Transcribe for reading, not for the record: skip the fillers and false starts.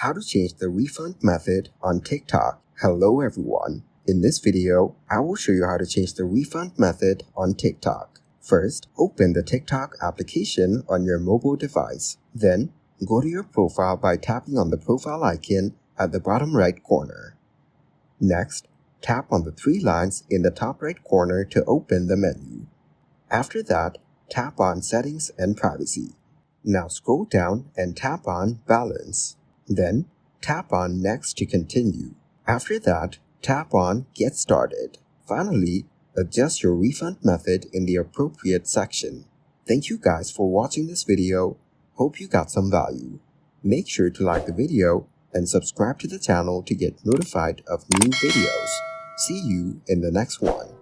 How to change the refund method on TikTok. Hello everyone. In this video, I will show you how to change the refund method on TikTok. First, open the TikTok application on your mobile device. Then, go to your profile by tapping on the profile icon at the bottom right corner. Next, tap on the three lines in the top right corner to open the menu. After that, tap on Settings and Privacy. Now scroll down and tap on Balance. Then, tap on Next to continue. After that, tap on Get Started. Finally, adjust your refund method in the appropriate section. Thank you guys for watching this video. Hope you got some value. Make sure to like the video and subscribe to the channel to get notified of new videos. See you in the next one.